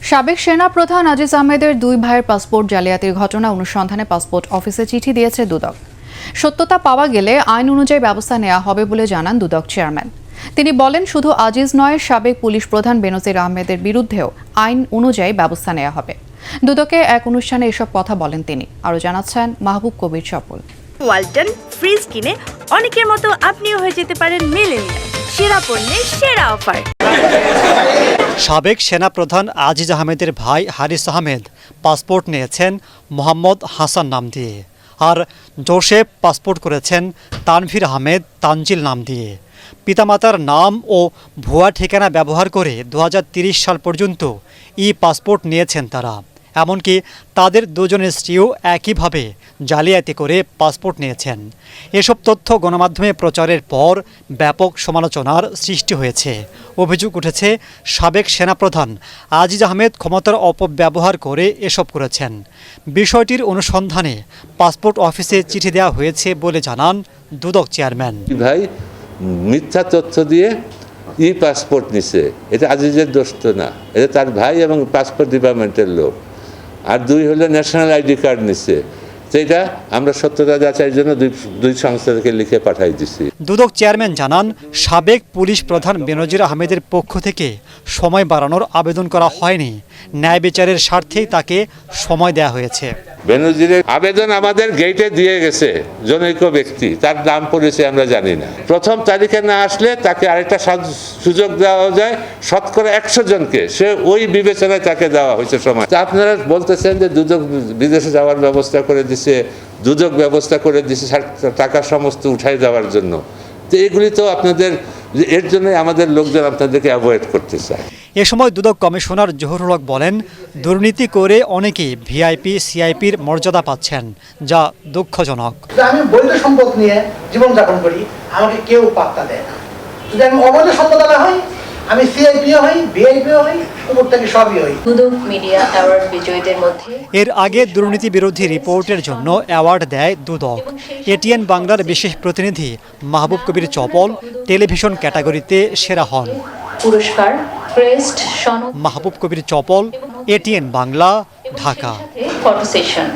সাবেক সেনা প্রধান আজিজ আহমেদের দুই ভাইয়ের পাসপোর্ট জালিয়াতির ঘটনা অনুসন্ধানে পাসপোর্ট অফিসে চিঠি দিয়েছে দুদক। সত্যতা পাওয়া গেলে আইন অনুযায়ী ব্যবস্থা নেওয়া হবে বলে জানান দুদক চেয়ারম্যান। তিনি বলেন, শুধু আজিজ নয়, সাবেক পুলিশ প্রধান বেনজির আহমেদের বিরুদ্ধেও আইন অনুযায়ী ব্যবস্থা নেওয়া হবে। দুদকে এক অনুষ্ঠানে এসব কথা বলেন তিনি। আরও জানাচ্ছেন মাহবুব কবির চপল। ওয়ালটন ফ্রিজ কিনে অনেকের মতো আপনিও হয়ে যেতে পারেন মিলেনিয়াল। সেরা পণ্যের সেরা অফার। সাবেক সেনাপ্রধান আজিজ আহমেদের ভাই হারিস আহমেদ পাসপোর্ট নিয়েছেন মোহাম্মদ হাসান নাম দিয়ে, আর জোসেফ পাসপোর্ট করেছেন তানভীর আহমেদ তানজিল নাম দিয়ে। পিতামাতার নাম ও ভুয়া ঠিকানা ব্যবহার করে 2030 সাল পর্যন্ত পাসপোর্ট নিয়েছেন তারা। এমনকি তাদের দুজনের স্ত্রীও একইভাবে জালিয়াতি করে পাসপোর্ট নিয়েছেন। এসব তথ্য গণমাধ্যমে প্রচারের পর ব্যাপক সমালোচনার সৃষ্টি হয়েছে। অভিযোগ উঠেছে, সাবেক সেনাপ্রধান আজিজ আহমেদ ক্ষমতার অপব্যবহার করে এসব করেছেন। বিষয়টির অনুসন্ধানে পাসপোর্ট অফিসে চিঠি দেওয়া হয়েছে বলে জানান দুদক চেয়ারম্যান। ভাই মিথ্যা তথ্য দিয়ে পাসপোর্ট নিছে, এটা আজিজের দোষ তো না, এটা তার ভাই এবং পাসপোর্ট ডিপার্টমেন্টের লোক। আর দুই হলো ন্যাশনাল আইডি কার্ড নিচ্ছে, সেটা আমরা সত্যতা যাচাইয়ের জন্য দুই সংস্থাকে লিখে পাঠাই দিছি। দুদক চেয়ারম্যান জানান, সাবেক পুলিশ প্রধান বেনজির আহমেদের পক্ষ থেকে সময় বাড়ানোর আবেদন করা হয়নি। ন্যায় বিচারের স্বার্থেই তাকে সময় দেওয়া হয়েছে। বেনজিরের আবেদন আমাদের গেটে দিয়ে গেছে জনৈক ব্যক্তি, তার নাম পরিচয় আমরা জানি না। প্রথম তারিখে না আসলে তাকে আরেকটা সুযোগ দেওয়া যায়, শতকরা 100 জনকে, সে ওই বিবেচনায় তাকে দেওয়া হয়েছে সময়। আপনারা বলতেছেন যে দুদক বিদেশে যাওয়ার ব্যবস্থা করে দিছে, দুদক ব্যবস্থা করে দিছে টাকা সমস্ত উঠাই দেওয়ার জন্য। তো এগুলি তো আপনাদের, এর জন্যই আমাদের লোকজন আপনাদেরকে অ্যাভয়েড করতে চায়। এ সময় দুদক কমিশনার জহুরুল হক বলেন, দুর্নীতি করে অনেকেই ভিআইপি সিআইপির মর্যাদা পাচ্ছেন, যা দুঃখজনক। আমি বৈধ সম্পদ নিয়ে জীবনযাপন করি, আমাকে কেউ পাত্তা দেয় না। যদি আমি অবৈধ সম্পদ আলা হই, আমি সিআইপিও হই, ভিআইপিও হই, উপর থেকে সবই হই। দুদক মিডিয়া অ্যাওয়ার্ড বিজয়ীদের মধ্যে এর আগে দুর্নীতি বিরোধী রিপোর্টের জন্য অ্যাওয়ার্ড দেয় দুদক। এটিএন বাংলার বিশেষ প্রতিনিধি মাহবুব কবির চপল টেলিভিশন ক্যাটাগরিতে সেরা হন। পুরস্কার ক্রেস্ট সনদ। Mahbub Kabir Chapal, ATN Bangla, Dhaka. Photo session.